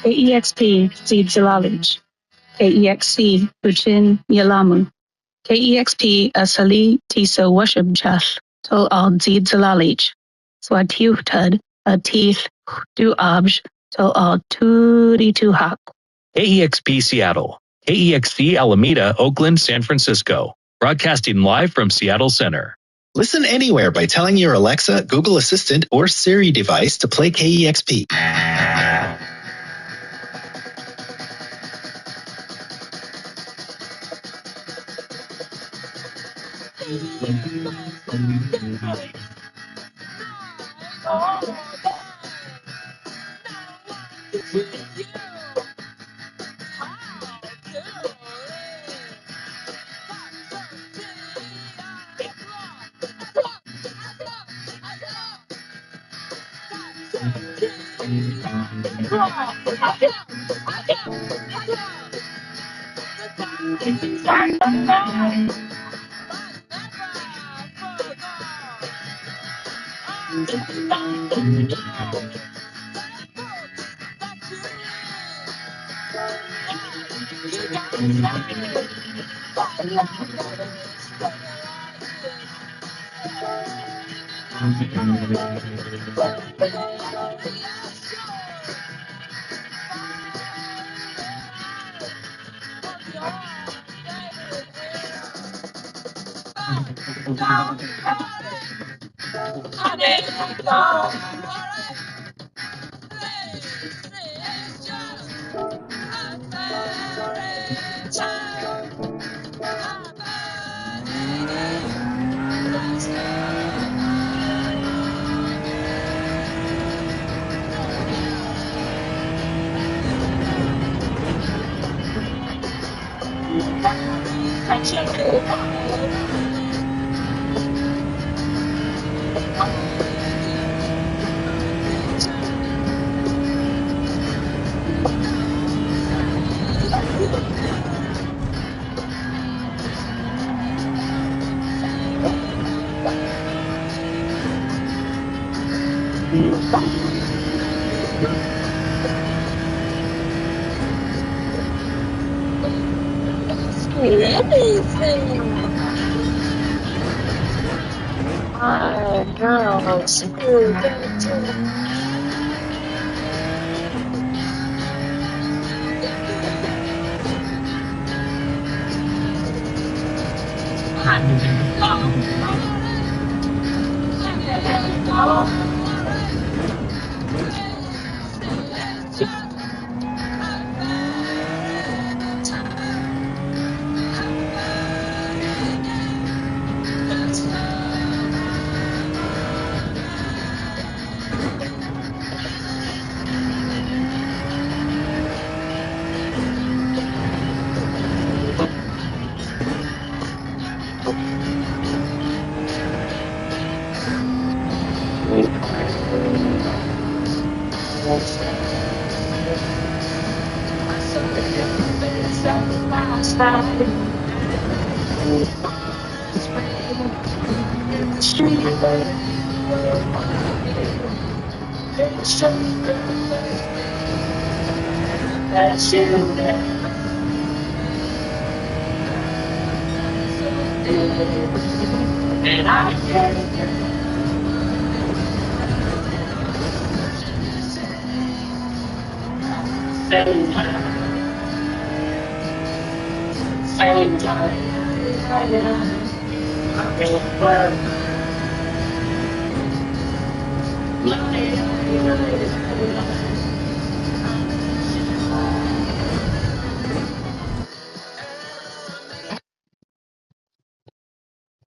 KEXP Zid Zalalij. KEXC Buchin Yalamu. KEXP Asali Tisa Worship Chas Tol Al Zid Zalalij. Swatiuhtud Atith Du Abj Tol Al Turi Tuhak. KEXP Seattle. KEXC Alameda, Oakland, San Francisco. Broadcasting live from Seattle Center. Listen anywhere by telling your Alexa, Google Assistant, or Siri device to play KEXP.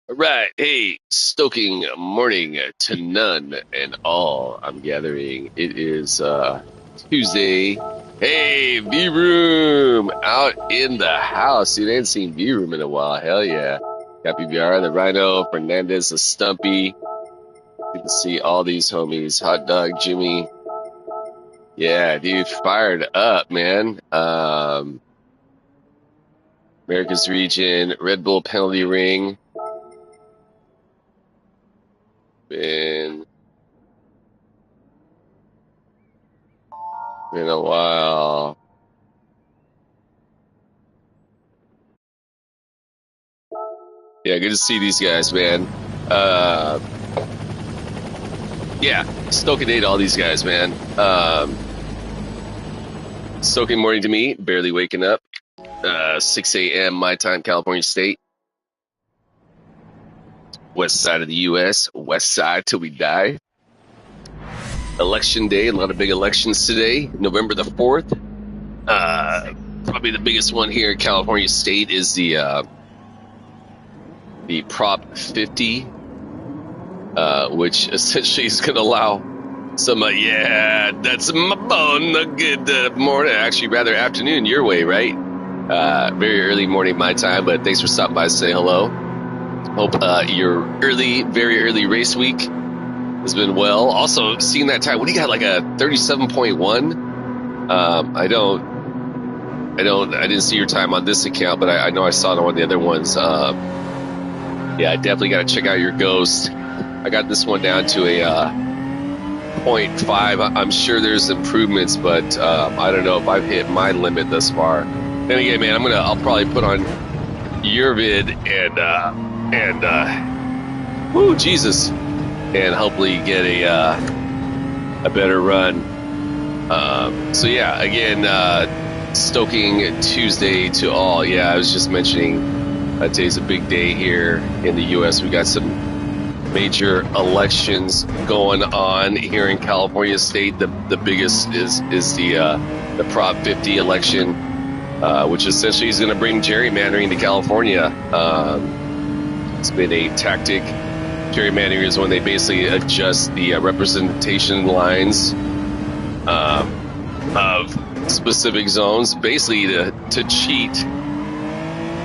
Right. Hey, Stoking morning to none and all. I'm gathering. It is Tuesday. Hey, V-Room out in the house. Dude, I ain't seen V-Room in a while. Hell yeah. Got PBR, the Rhino, Fernandez, the Stumpy. Good to see all these homies. Hot Dog, Jimmy. Yeah, dude, fired up, man. America's Region, Red Bull penalty ring. Been a while. Yeah, good to see these guys, man. Yeah, Stoking day to all these guys, man. Stoking morning to me, barely waking up. 6 a.m. my time, California State. West side of the U.S., west side till we die. Election day, a lot of big elections today, November the 4th. Probably the biggest one here in California State is the Prop 50, which essentially is going to allow some, that's my bone, good morning, actually rather afternoon your way, right? Very early morning my time, but thanks for stopping by to say hello. Hope your very early race week has been well. Also, seeing that time, what do you got, like a 37.1? I didn't see your time on this account, but I know I saw it on one of the other ones. Yeah, I definitely got to check out your Ghost. I got this one down to a 0.5. I'm sure there's improvements, but I don't know if I've hit my limit thus far. Then again, man, I'll probably put on your vid and Jesus, and hopefully get a better run. So yeah, again, Stoking Tuesday to all. Yeah, I was just mentioning today's a big day here in the U.S. We got some major elections going on here in California State. The biggest is the Prop 50 election, which essentially is going to bring gerrymandering to California. It's been a tactic. Gerrymandering is when they basically adjust the representation lines of specific zones, basically to cheat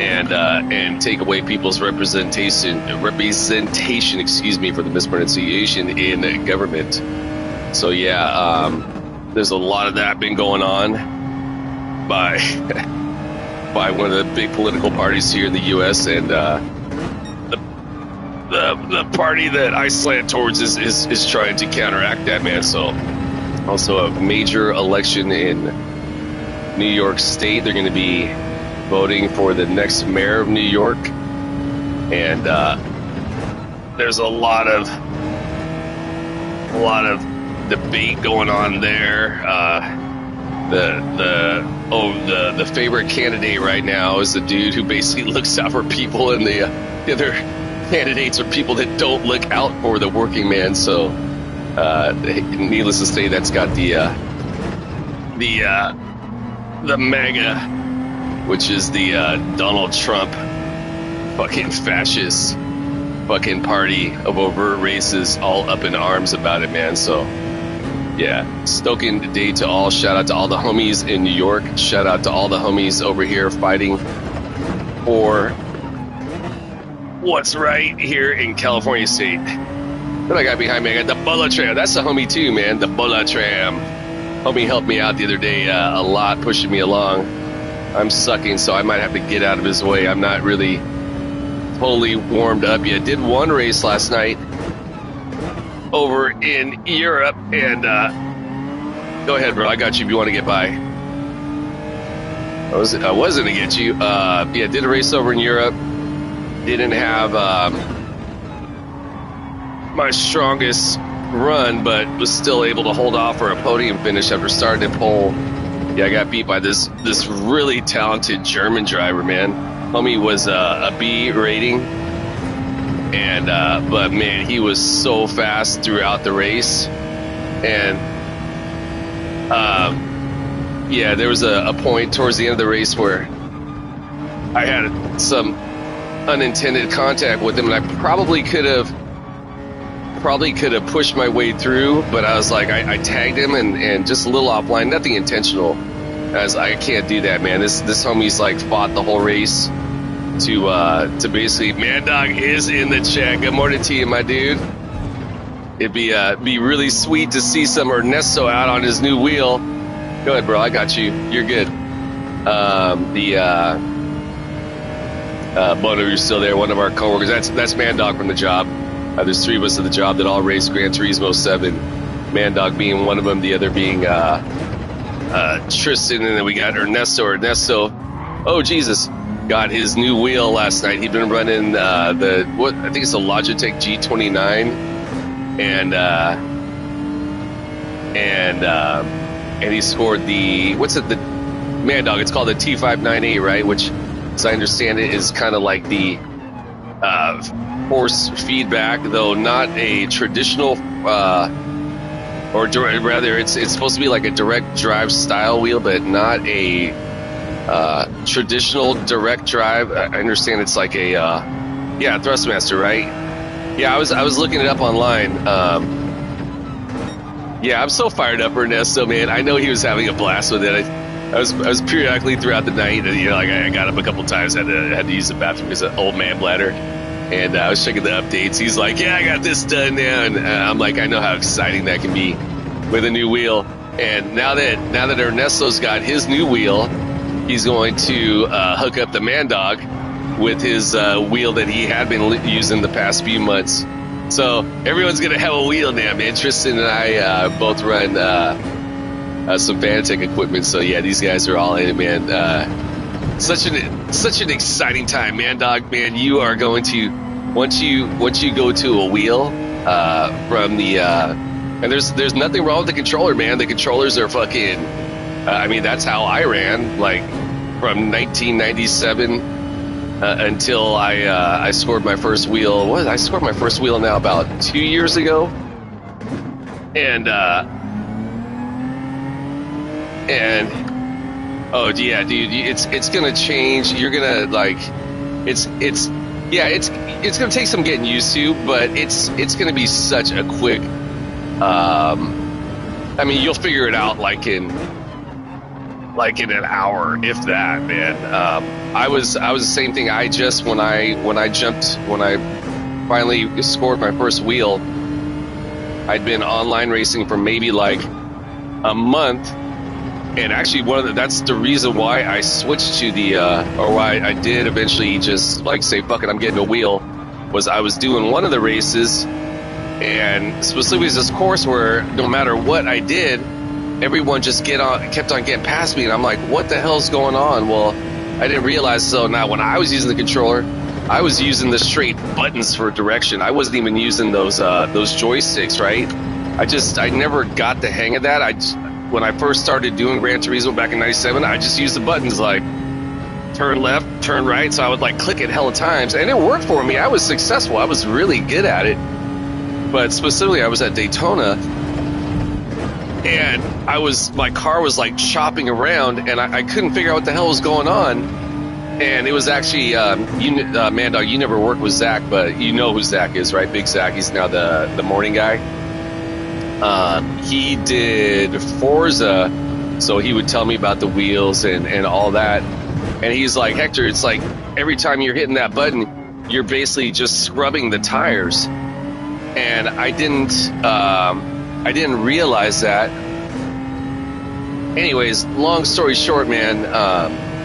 and take away people's representation. Excuse me for the mispronunciation in government. So yeah, there's a lot of that been going on by one of the big political parties here in the U.S. and the party that I slant towards is trying to counteract that, man. So also a major election in New York State. They're going to be voting for the next mayor of New York, and there's a lot of debate going on there. The favorite candidate right now is the dude who basically looks out for people, and the other candidates are people that don't look out for the working man. So needless to say, that's got the MAGA, which is the Donald Trump fucking fascist fucking party of overt races, all up in arms about it, man. So yeah, Stoking day to all. Shout out to all the homies in New York. Shout out to all the homies over here fighting for what's right here in California State. What I got behind me, I got the Bullet Tram. That's the homie too, man. The Bullet Tram. Homie helped me out the other day a lot, pushing me along. I'm sucking, so I might have to get out of his way. I'm not really totally warmed up yet. Did one race last night over in Europe, and go ahead, bro. I got you if you want to get by. I was gonna get you. Yeah, did a race over in Europe. Didn't have my strongest run, but was still able to hold off for a podium finish after starting at pole. Yeah, I got beat by this really talented German driver, man. Homie was a B rating, and but man, he was so fast throughout the race. And yeah, there was a point towards the end of the race where I had some unintended contact with him, and I probably could have pushed my way through, but I was like, I tagged him and just a little offline, nothing intentional. I can't do that, man. This homie's like fought the whole race to basically. Mad Dog is in the chat. Good morning to you, my dude. It'd be really sweet to see some Ernesto out on his new wheel. Go ahead, bro. I got you. You're good. Bono, you're still there. One of our coworkers. That's Mad Dog from the job. There's 3 of us at the job that all race Gran Turismo 7. Man Dog being one of them, the other being Tristan, and then we got Ernesto, oh Jesus, got his new wheel last night. He'd been running I think it's a Logitech G29, and he scored the Man Dog, it's called the T598, right? Which, as I understand it, is kind of like the force feedback, though not a traditional, rather, it's supposed to be like a direct drive style wheel, but not a traditional direct drive. I understand it's like a Thrustmaster, right? Yeah, I was looking it up online. I'm so fired up for Ernesto, man. I know he was having a blast with it. I was periodically throughout the night, I got up a couple times, had to use the bathroom because of old man bladder, and I was checking the updates. He's like, yeah, I got this done now, and I'm like, I know how exciting that can be with a new wheel. And now that Ernesto's got his new wheel, he's going to hook up the Man Dog with his wheel that he had been using the past few months. So everyone's gonna have a wheel now, man. Tristan and I both run some Fanatec equipment, so yeah, these guys are all in it, man. Such an exciting time, Man Dog, man. You are going to once you go to a wheel from the and there's nothing wrong with the controller, man. The controllers are fucking. That's how I ran, like from 1997 until I scored my first wheel. I scored my first wheel now about 2 years ago, and oh yeah, dude, it's gonna change. You're gonna like, it's gonna take some getting used to, but it's gonna be such a quick. You'll figure it out like in an hour, if that, man. I was the same thing. When I finally scored my first wheel, I'd been online racing for maybe like a month. And actually, that's the reason why I switched to why I did eventually just like say, fuck it, I'm getting a wheel, was I was doing one of the races, and specifically this course where no matter what I did, everyone just kept on getting past me, and I'm like, what the hell's going on? Well, I didn't realize, so now when I was using the controller, I was using the straight buttons for direction. I wasn't even using those joysticks, right? I never got the hang of that. When I first started doing Gran Turismo back in 97, I just used the buttons like turn left, turn right. So I would like click it hella times, and it worked for me. I was successful. I was really good at it. But specifically, I was at Daytona, and my car was like chopping around, and I couldn't figure out what the hell was going on. And it was actually, Man Dog, you never worked with Zach, but you know who Zach is, right? Big Zach. He's now the morning guy. He did Forza, so he would tell me about the wheels and all that. And he's like, Hector, it's like every time you're hitting that button, you're basically just scrubbing the tires. And I didn't realize that. Anyways, long story short, man,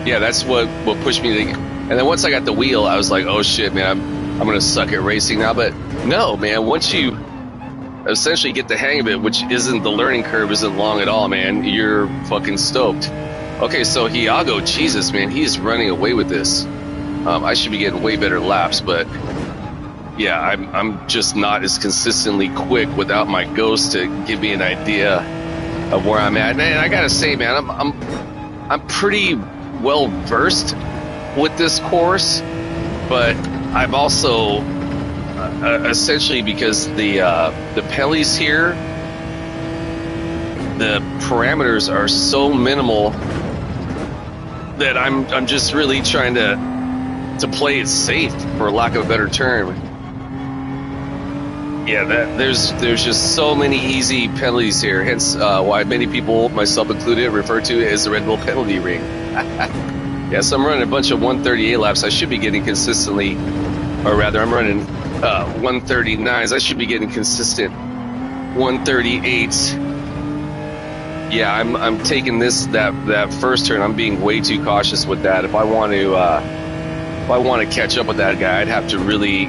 that's what pushed me to. And then once I got the wheel, I was like, oh shit, man, I'm gonna suck at racing now. But no, man, once you essentially get the hang of it, which isn't, the learning curve isn't long at all, man, you're fucking stoked. Okay, so Iago, Jesus, man, he's running away with this. I should be getting way better laps, but yeah, I'm just not as consistently quick without my ghost to give me an idea of where I'm at. And I gotta say, man, I'm pretty well versed with this course, but I've also essentially, because the penalties here, the parameters are so minimal that I'm just really trying to play it safe, for lack of a better term. Yeah, there's just so many easy penalties here, hence why many people, myself included, refer to it as the Red Bull penalty ring. Yeah, so I'm running a bunch of 138 laps. I should be getting consistently, or rather, I'm running 139s. I should be getting consistent 138s. Yeah, I'm taking that first turn. I'm being way too cautious with that. If I want to catch up with that guy, I'd have to really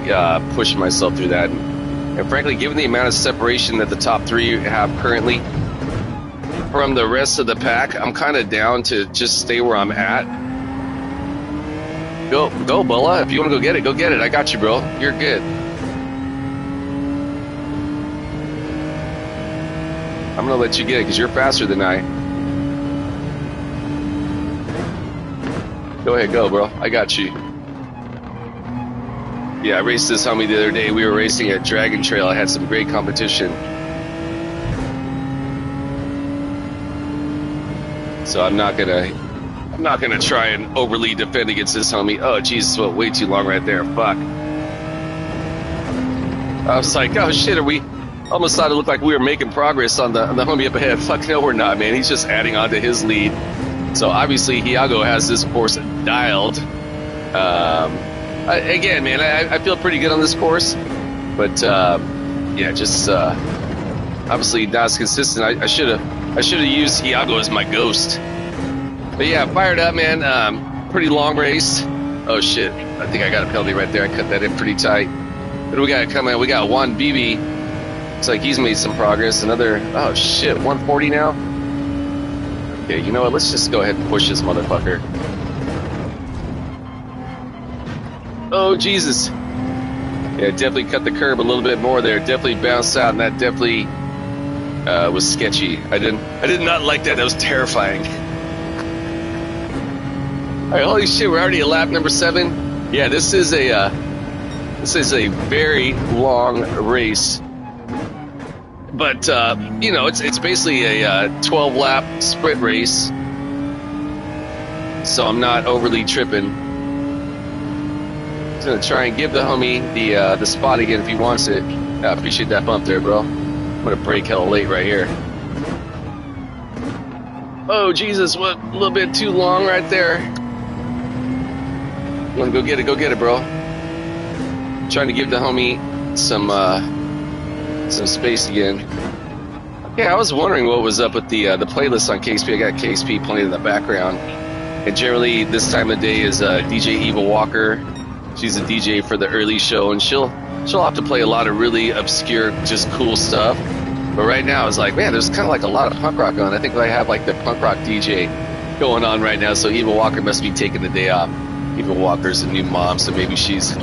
push myself through that. And frankly, given the amount of separation that the top three have currently from the rest of the pack, I'm kind of down to just stay where I'm at. Go, Bulla. If you want to go get it, go get it. I got you, bro. You're good. I'm going to let you get it because you're faster than I. Go ahead, go, bro. I got you. Yeah, I raced this homie the other day. We were racing at Dragon Trail. I had some great competition. So I'm not gonna try and overly defend against this homie. Oh Jesus, well, way too long right there. Fuck. I was like, oh shit, are we almost thought it looked like we were making progress on the homie up ahead. Fuck no, we're not, man. He's just adding on to his lead. So obviously Hiago has this course dialed. Again, man, I feel pretty good on this course, but yeah, just obviously not as consistent. I should have used Hiago as my ghost. But yeah, fired up, man. Pretty long race. Oh shit, I think I got a penalty right there. I cut that in pretty tight. But we got coming. We got Juan Bibi. Looks like he's made some progress. Another, oh shit, 140 now. Okay, you know what? Let's just go ahead and push this motherfucker. Oh, Jesus. Yeah, definitely cut the curb a little bit more there. Definitely bounced out, and that definitely was sketchy. I did not like that. That was terrifying. All right, holy shit, we're already at lap number 7. Yeah, this is a very long race. But, you know, it's basically a 12-lap sprint race. So I'm not overly tripping. Just gonna try and give the homie the spot again if he wants it. I appreciate that bump there, bro. I'm gonna brake hella late right here. Oh Jesus, what, a little bit too long right there. You wanna go get it, bro. Trying to give the homie some space again. Yeah, I was wondering what was up with the playlist on KSP. I got KSP playing in the background, and generally this time of day is DJ Eva Walker. She's a DJ for the early show, and she'll have to play a lot of really obscure, just cool stuff. But right now, it's like, man, there's kind of like a lot of punk rock on. I think I have like the punk rock DJ going on right now. So Eva Walker must be taking the day off. Eva Walker's a new mom, so maybe she's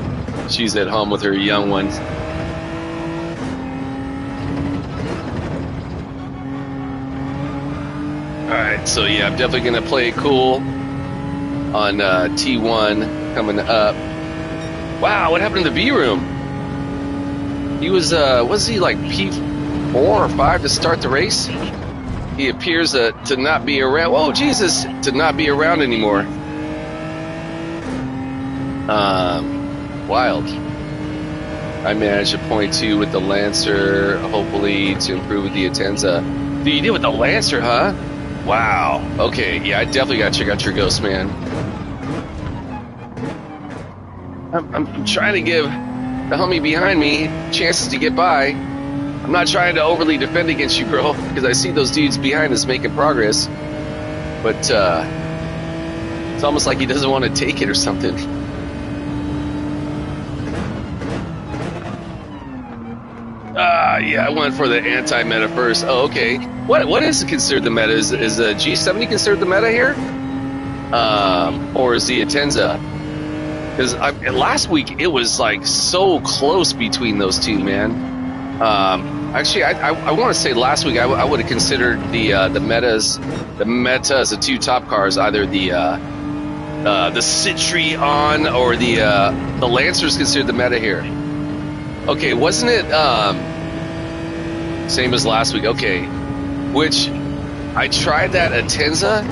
at home with her young one. All right, so yeah, I'm definitely gonna play it cool on T1 coming up. Wow, what happened to the V room? He was he like P4 or 5 to start the race? He appears to not be around. Whoa, Jesus, to not be around anymore. Wild. I managed a 0.2 with the Lancer, hopefully to improve with the Atenza. Dude, you did with the Lancer, huh? Wow. Okay, yeah, I definitely gotta check out your Ghost, man. I'm trying to give the homie behind me chances to get by. I'm not trying to overly defend against you, bro, because I see those dudes behind us making progress. But it's almost like he doesn't want to take it or something. Yeah, I went for the anti-meta first. Oh, okay. What is considered the meta? Is the G70 considered the meta here? Or is the Atenza? Because last week it was like so close between those two, man. Actually, I want to say last week I would have considered the metas, the two top cars, either the Citrion or the Lancer's considered the meta here. Okay, wasn't it same as last week? Okay, which I tried that Atenza,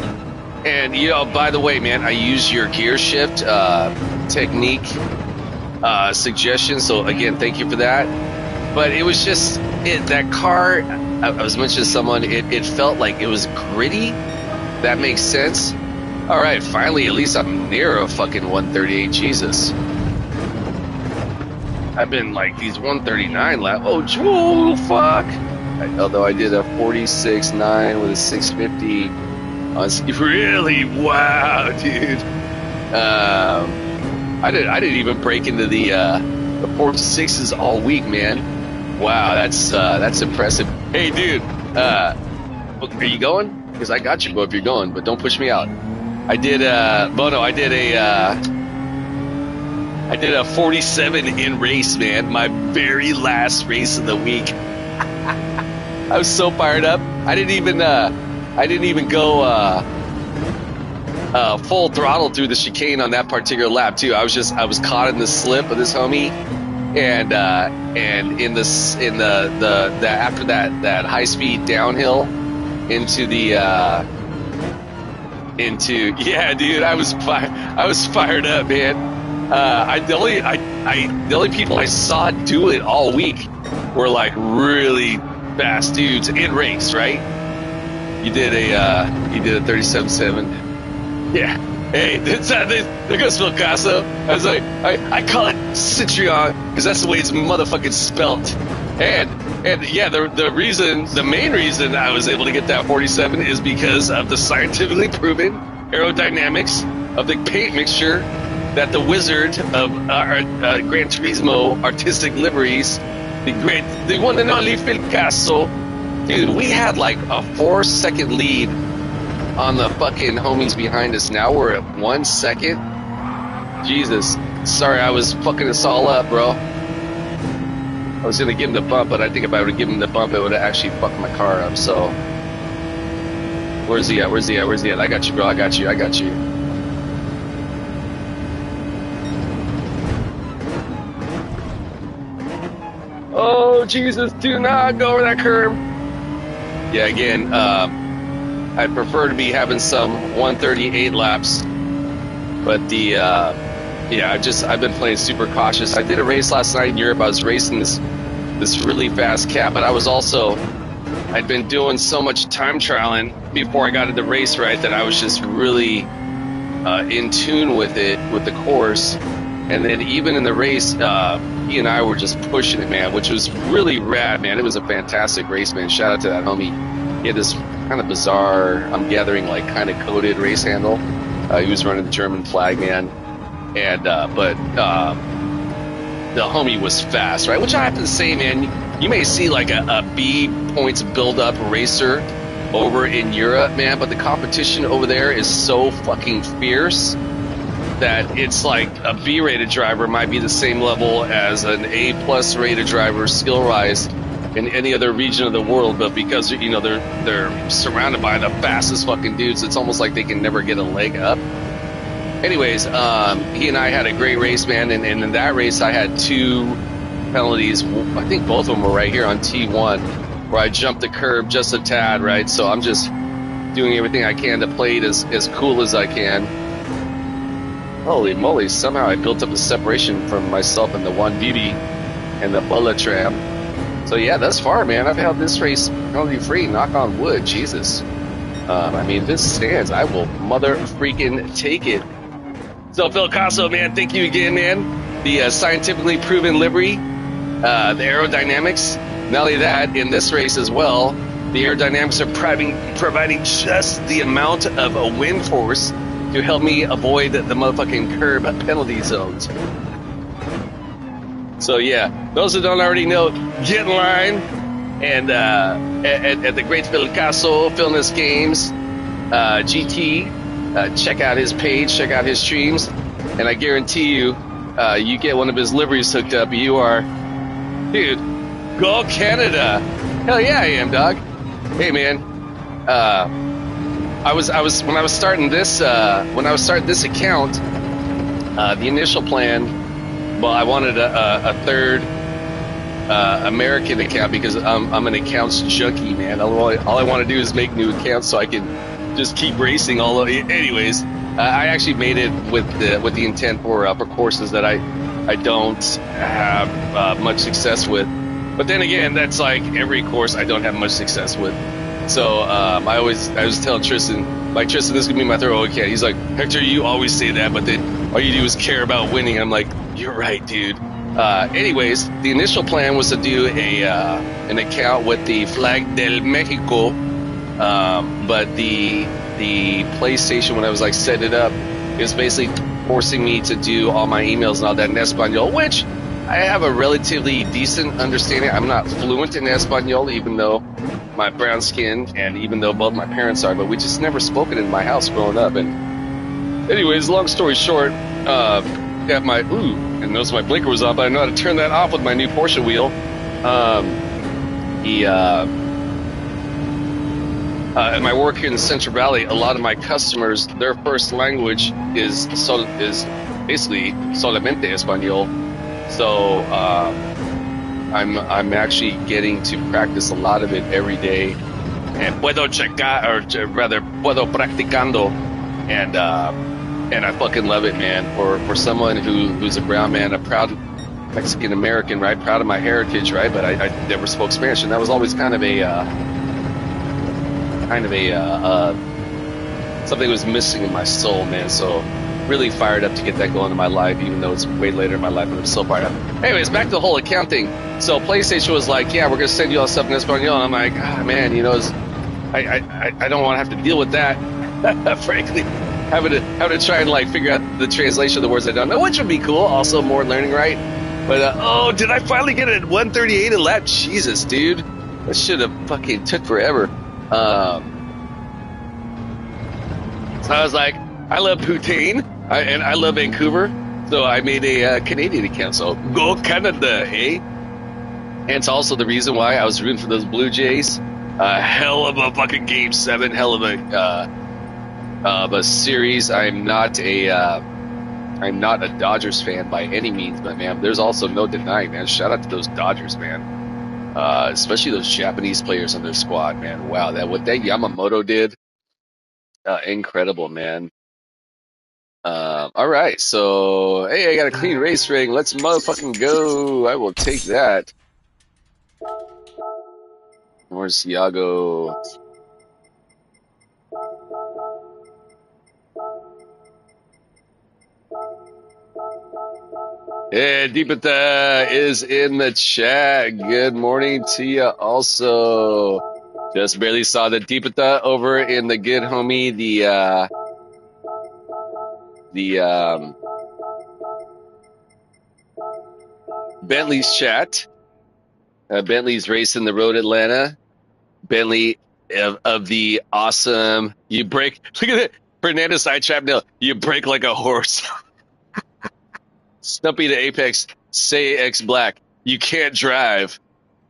and you know, by the way, man, I used your gear shift technique suggestion. So again, thank you for that. But it was just that car. I was mentioning to someone. It felt like it was gritty. That makes sense. All right, finally, at least I'm near a fucking 138. Jesus. I've been like these 139 laps. Oh, fuck. Although I did a 46.9 with a 650. Really? Wow, dude. I didn't even break into the 46s all week, man. Wow, that's impressive. Hey, dude, are you going? Because I got you, bro, if you're going, but don't push me out. I did a 47 in race, man. My very last race of the week. I was so fired up. I didn't even go full throttle through the chicane on that particular lap too. I was caught in the slip of this homie, and in the after that high speed downhill into yeah, dude, I was fired up, man. The only people I saw do it all week were like really fast dudes in race, right? You did a 37.7. Yeah. Hey, there goes Picasso. I was like, I call it Citrion because that's the way it's motherfucking spelt. And yeah, the main reason I was able to get that 47 is because of the scientifically proven aerodynamics of the paint mixture that the wizard of Gran Turismo artistic liveries, the one and only Picasso, dude, we had like a 4-second lead on the fucking homies behind us. Now we're at 1 second. Jesus. Sorry, I was fucking us all up, bro. I was gonna give him the bump, but I think if I would have given him the bump, it would have actually fucked my car up, so. Where's he at? I got you, bro. I got you. Oh, Jesus, do not go over that curb. Yeah, again, I prefer to be having some 138 laps, but I've been playing super cautious. I did a race last night in Europe. I was racing this really fast cat, but I'd been doing so much time trialing before I got into race right that I was just really in tune with the course. And then even in the race, he and I were just pushing it, man, which was really rad, man. It was a fantastic race, man. Shout out to that homie. He had this kind of bizarre, I'm gathering, like kind of coded race handle. He was running the German flag, man. And but the homie was fast, right? Which I have to say, man, you may see like a B points build-up racer over in Europe, man, but the competition over there is so fucking fierce that it's like a B-rated driver might be the same level as an A-plus rated driver skill-wise in any other region of the world, but because, you know, they're surrounded by the fastest fucking dudes, it's almost like they can never get a leg up. Anyways, he and I had a great race, man, and in that race I had 2 penalties. I think both of them were right here on T1, where I jumped the curb just a tad, right? So I'm just doing everything I can to play it as cool as I can. Holy moly, somehow I built up a separation from myself and the 1BB and the bullet tram. So yeah, thus far, man, I've held this race penalty free, knock on wood, Jesus. I mean, this stands, I will mother freaking take it. So Phil Casso, man, thank you again, man. The scientifically proven livery, the aerodynamics. Not only that, in this race as well, the aerodynamics are providing just the amount of a wind force to help me avoid the motherfucking curb penalty zones. So yeah, those who don't already know, get in line and at the great Phil Casso Fitness Games GT. Check out his page, check out his streams, and I guarantee you, you get one of his liveries hooked up, you are, dude, go Canada. Hell yeah, I am, dog. Hey, man, when I was starting this account, the initial plan, well, I wanted a third American account because I'm an accounts junkie, man. All I want to do is make new accounts so I can just keep racing all of it. Anyways, I actually made it with the intent for courses that I don't have much success with. But then again, that's like every course I don't have much success with. So I was telling Tristan, like, Tristan, this is gonna be my third account. He's like, Hector, you always say that, but then all you do is care about winning. I'm like, you're right, dude. Anyways, the initial plan was to do an account with the Flag del Mexico. But the PlayStation, when I was like setting it up, it was basically forcing me to do all my emails and all that in Espanol, which I have a relatively decent understanding. I'm not fluent in Espanol, even though my brown skin and even though both my parents are, but we just never spoken in my house growing up. And anyways, long story short, got my, and notice my blinker was off, but I know how to turn that off with my new Porsche wheel. At my work here in the Central Valley, a lot of my customers, their first language is basically solamente Espanol. So I'm actually getting to practice a lot of it every day. And puedo checar, or rather, puedo practicando, and I fucking love it, man. For someone who's a brown man, a proud Mexican American, right? Proud of my heritage, right? But I never spoke Spanish, and that was always kind of a something was missing in my soul, man. So really fired up to get that going in my life, even though it's way later in my life, but I'm still fired up. Anyways, back to the whole account thing. So PlayStation was like, yeah, we're gonna send you all stuff in Espanol. And I'm like, man, I don't want to have to deal with that. Frankly, having to try and like figure out the translation of the words I don't know, which would be cool. Also more learning, right? But did I finally get it at 138 a lap? Jesus, dude, that should have fucking took forever. So I was like, I love poutine, and I love Vancouver, so I made a Canadian account. So go Canada, eh? And it's also the reason why I was rooting for those Blue Jays. Hell of a fucking Game 7, hell of a series. I'm not a Dodgers fan by any means, but man, there's also no denying, man. Shout out to those Dodgers, man. Especially those Japanese players on their squad, man. Wow, what that Yamamoto did, incredible, man. All right, so hey, I got a clean race ring. Let's motherfucking go. I will take that. Where's Iago? Yeah, Deepata is in the chat. Good morning to you also. Just barely saw the Deepata over in the good homie, the Bentley's chat. Bentley's racing the road Atlanta. Bentley of the awesome. You break. Look at it. Fernando Sidetrap now. You break like a horse. Stumpy to Apex. Say X Black. You can't drive.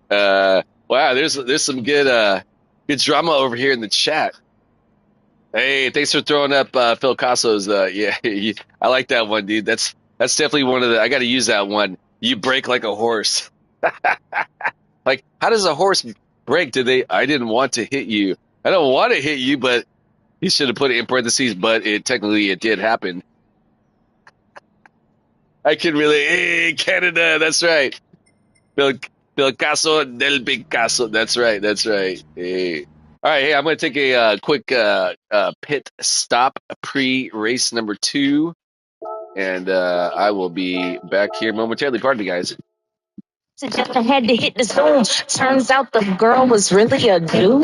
Wow. There's some good drama over here in the chat. Hey, thanks for throwing up Phil Casso's. Yeah, I like that one, dude. That's definitely one of the. I got to use that one. You break like a horse. Like, how does a horse break? I didn't want to hit you. I don't want to hit you, but he should have put it in parentheses. But it did happen. I can really. Hey, Canada. That's right. Phil Casso del Picasso. That's right. Hey. All right, hey, I'm going to take a quick pit stop pre-race number 2, and I will be back here momentarily. Pardon me, guys. I had to hit the zone. Turns out the girl was really a dude.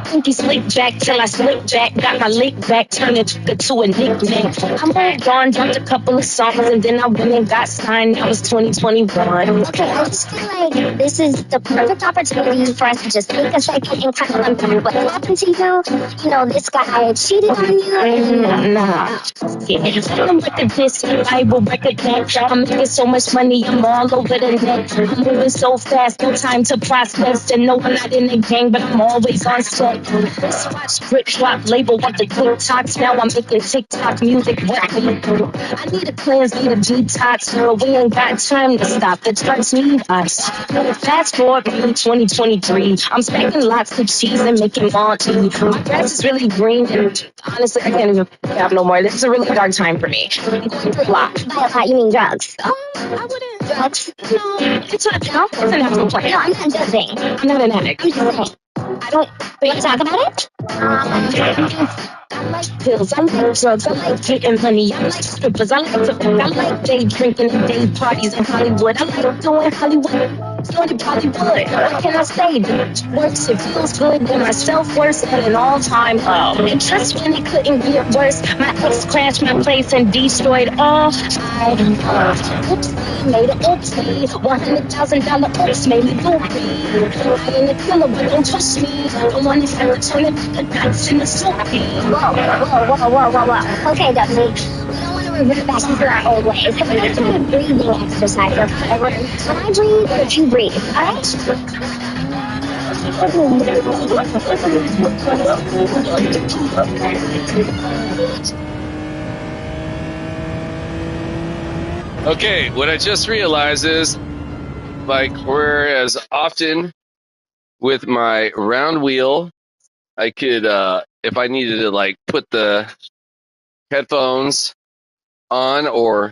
Pinky slick back till I slip back. Got my lick back, turned it to a nickname. I moved on, dropped a couple of songs, and then I went and got signed. That was 2021. Okay, I just feel like this is the perfect opportunity for us to just take a second and kind of unpack what happened to you. You know, this guy cheated on you. Nah. Yeah, I'm like this Bible record that I'm making so much money, I'm all over the net. I'm moving so fast, no time to process. And no, I'm not in the gang, but I'm always on set. Swatch, grip, drop, label with the TikToks. Now I'm making TikTok music. What will you do? I need a cleanse, need a detox. Girl, we ain't got time to stop. The drugs need us. Fast forward to 2023. I'm stacking lots of cheese and making Monty. My grass is really green, and honestly, I can't even have no more. This is a really dark time for me. I'm going through a lot. By a lot, you mean drugs? I wouldn't. Drugs? No, it's not. I don't have no plan. No, I'm not judging. I'm not an addict. I'm just saying. I don't. We want to talk about it? I like pills, I like drugs, I like getting money, I like strippers, I like to fuck, I like day drinking and day parties in Hollywood, I like doing Hollywood. Thought it probably would. What can I say? The works, it feels good. And my self-worth at an all-time low. And trust when it couldn't get worse. My ex crashed my place and destroyed all I loved. Oopsie, made an oopsie. $100,000 oops made me loopy. I ain't a killer, but don't trust me. Don't want to have to turn it the nuts in the soupy. Whoa. Okay, Dudley. We don't want to revert back into our old ways. We're going to do a breathing exercise, okay? When I breathe, you breathe, alright? Okay, what I just realized is, like, whereas often with my round wheel, I could, if I needed to, like, put the headphones on or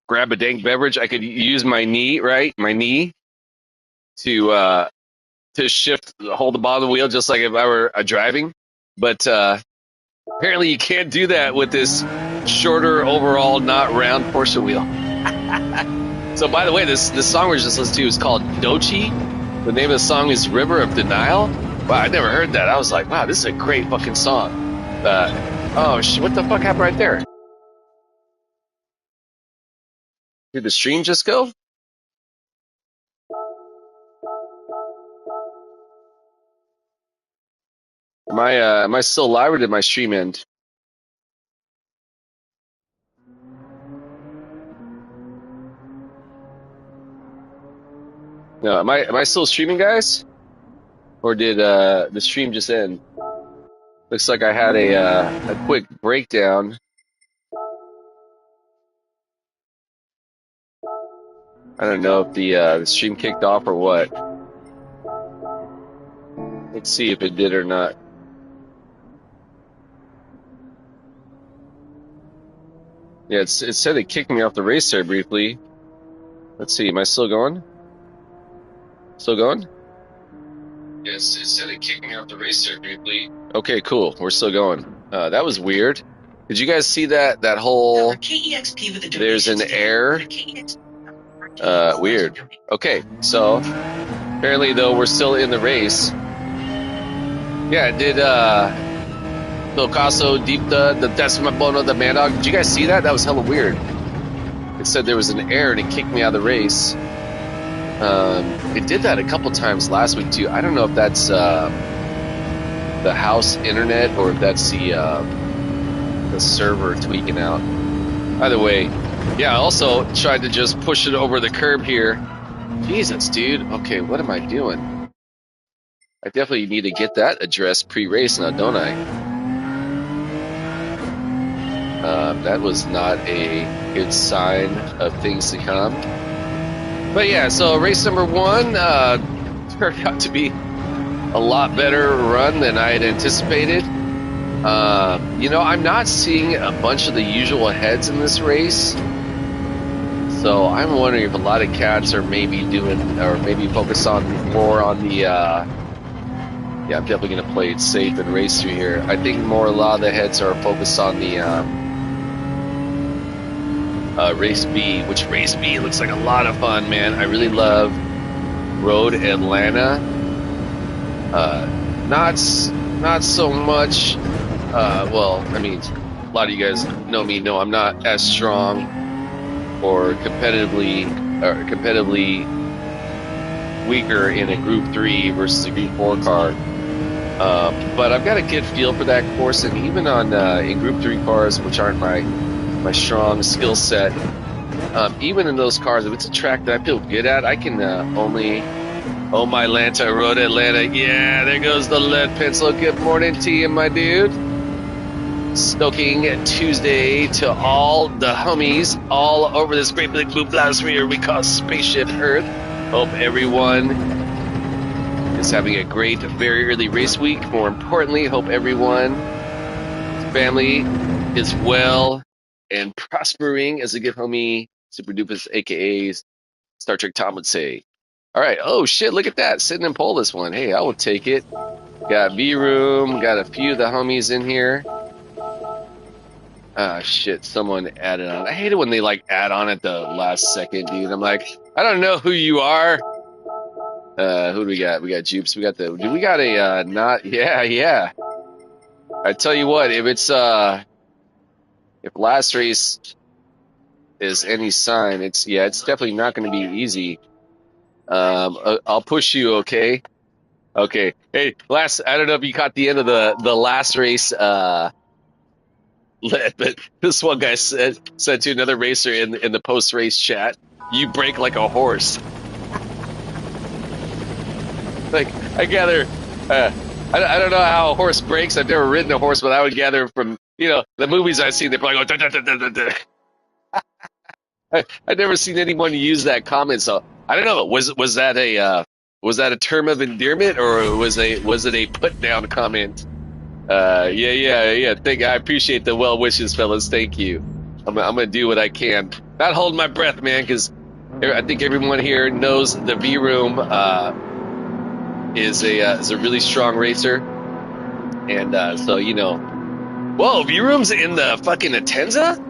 grab a dank beverage, I could use my knee, right? My knee to shift, hold the bottom of the wheel, just like if I were driving. But apparently you can't do that with this shorter overall, not round Porsche wheel. So, by the way, this song we just listened to is called Dochi. The name of the song is River of Denial. Wow, I never heard that. I was like, wow, this is a great fucking song. Oh, shit, what the fuck happened right there? Did the stream just go? Am I still live or did my stream end? No, am I still streaming, guys? Or did the stream just end? Looks like I had a quick breakdown. I don't know if the stream kicked off or what. Let's see if it did or not. Yeah, it said it kicked me off the race there briefly. Let's see, am I still going? Still going? Yes, it said it kicked me off the race there briefly. Okay, cool. We're still going. That was weird. Did you guys see that whole... There's an error? Weird. Okay, so apparently though we're still in the race. Yeah, did Picasso deep the Decima Bono the Mad Dog? Did you guys see that? That was hella weird. It said there was an error and it kicked me out of the race. It did that a couple times last week too. I don't know if that's the house internet or if that's the server tweaking out. Either way, yeah, I also tried to just push it over the curb here. Jesus, dude. Okay, what am I doing? I definitely need to get that addressed pre-race now, don't I? That was not a good sign of things to come. But yeah, so race number 1 turned out to be a lot better run than I had anticipated. You know, I'm not seeing a bunch of the usual heads in this race. So I'm wondering if a lot of cats are maybe doing, or maybe focus on more on the, yeah, I'm definitely going to play it safe and race through here. I think a lot of the heads are focused on the race B, which race B looks like a lot of fun, man. I really love Road Atlanta. Not so much, well, I mean, a lot of you guys know me, know I'm not as strong or competitively weaker in a Group 3 versus a Group 4 car. But I've got a good feel for that course, and even on in Group 3 cars, which aren't my strong skill set, even in those cars, if it's a track that I feel good at, I can only... Oh, my Atlanta, Road Atlanta. Yeah, there goes the lead pencil. Good morning to you, my dude. Stoking Tuesday to all the homies all over this great big blue blogosphere we call Spaceship Earth. Hope everyone is having a great, very early race week. More importantly, hope everyone's family is well and prospering, as a good homie Super Dupas, aka Star Trek Tom, would say. All right. Oh, shit. Look at that. Sitting and pull this one. Hey, I will take it. Got V-Room. Got a few of the homies in here. Ah, shit. Someone added on. I hate it when they, like, add on at the last second, dude. I'm like, I don't know who you are. Who do we got? We got Jupes. We got a not? Yeah. I tell you what, if last race is any sign, it's definitely not going to be easy. I'll push you, okay? Okay. Hey, I don't know if you caught the end of the last race, but this one guy said to another racer in the post race chat, "You brake like a horse." Like, I gather, I don't know how a horse brakes. I've never ridden a horse, but I would gather from the movies I've seen, they probably go. Da, da, da, da, da, da. I've never seen anyone use that comment, so I don't know. Was that a term of endearment, or was it a put down comment? Yeah. I appreciate the well wishes, fellas. Thank you. I'm gonna do what I can. Not holding my breath, man, because I think everyone here knows the V Room is a really strong racer, and so whoa, V Room's in the fucking Atenza.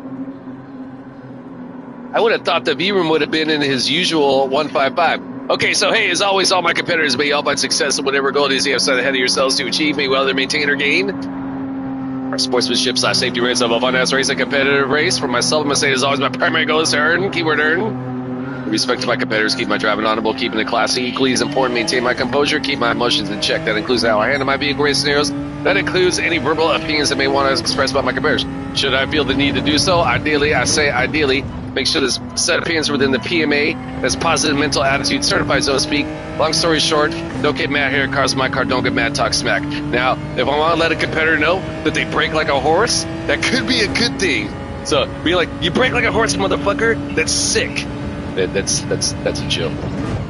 I would have thought the V Room would have been in his usual 155. Okay, so hey, as always, all my competitors, may you all find success in whatever goal it is you have set ahead of yourselves to achieve. May you well maintain or gain our sportsmanship / safety race of a fun-ass race, a competitive race. For myself, I'm going to say, as always, my primary goal is to earn, keyword earn. With respect to my competitors, keep my driving honorable, keeping it classy. Equally as important, maintain my composure, keep my emotions in check. That includes how I handle my vehicle race scenarios. That includes any verbal opinions that may want to express about my competitors. Should I feel the need to do so? Ideally, make sure this set of opinions within the PMA that's positive mental attitude certified, so to speak. Long story short, don't get mad here. Car's my car. Don't get mad. Talk smack. Now, if I want to let a competitor know that they brake like a horse, that could be a good thing. So be like, you brake like a horse, motherfucker. That's sick. That's a joke.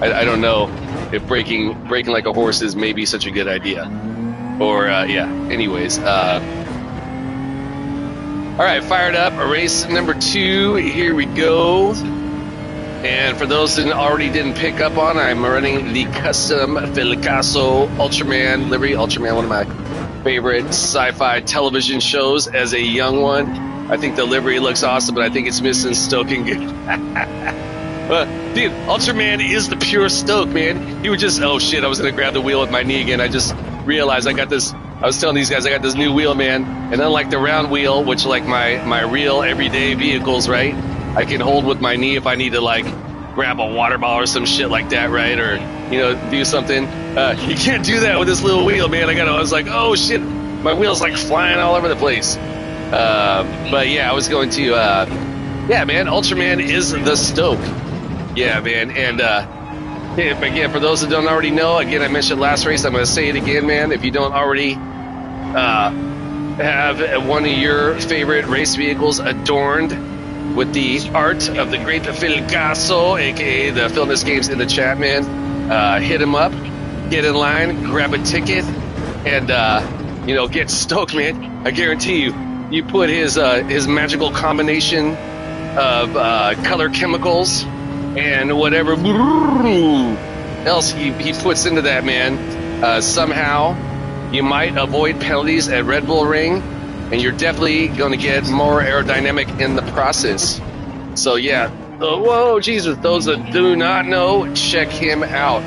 I don't know if braking like a horse is maybe such a good idea. Or Anyways. All right, fired up. Race number 2. Here we go. And for those that already didn't pick up on, I'm running the custom Felicasso Ultraman livery. Ultraman, one of my favorite sci-fi television shows as a young one. I think the livery looks awesome, but I think it's missing Stoking. Dude, Ultraman is the pure Stoke, man. He would just, oh shit, I was going to grab the wheel with my knee again. I just realized I was telling these guys I got this new wheel, man. And unlike the round wheel, which like my real everyday vehicles, right, I can hold with my knee if I need to like grab a water bottle or some shit like that, right? Or, do something. You can't do that with this little wheel, man. I was like, oh shit, my wheel's like flying all over the place. But yeah, I was going to, man, Ultraman is the Stoke. Yeah, man. And, again, for those that don't already know, again, I mentioned last race, I'm going to say it again, man. If you don't already have one of your favorite race vehicles adorned with the art of the great Felicasso, a.k.a. the Filness Games in the chat, man, hit him up, get in line, grab a ticket, and, get stoked, man. I guarantee you put his magical combination of color chemicals and whatever else he puts into that, man, somehow you might avoid penalties at Red Bull Ring, and you're definitely going to get more aerodynamic in the process. So yeah, whoa, Jesus, those that do not know, check him out.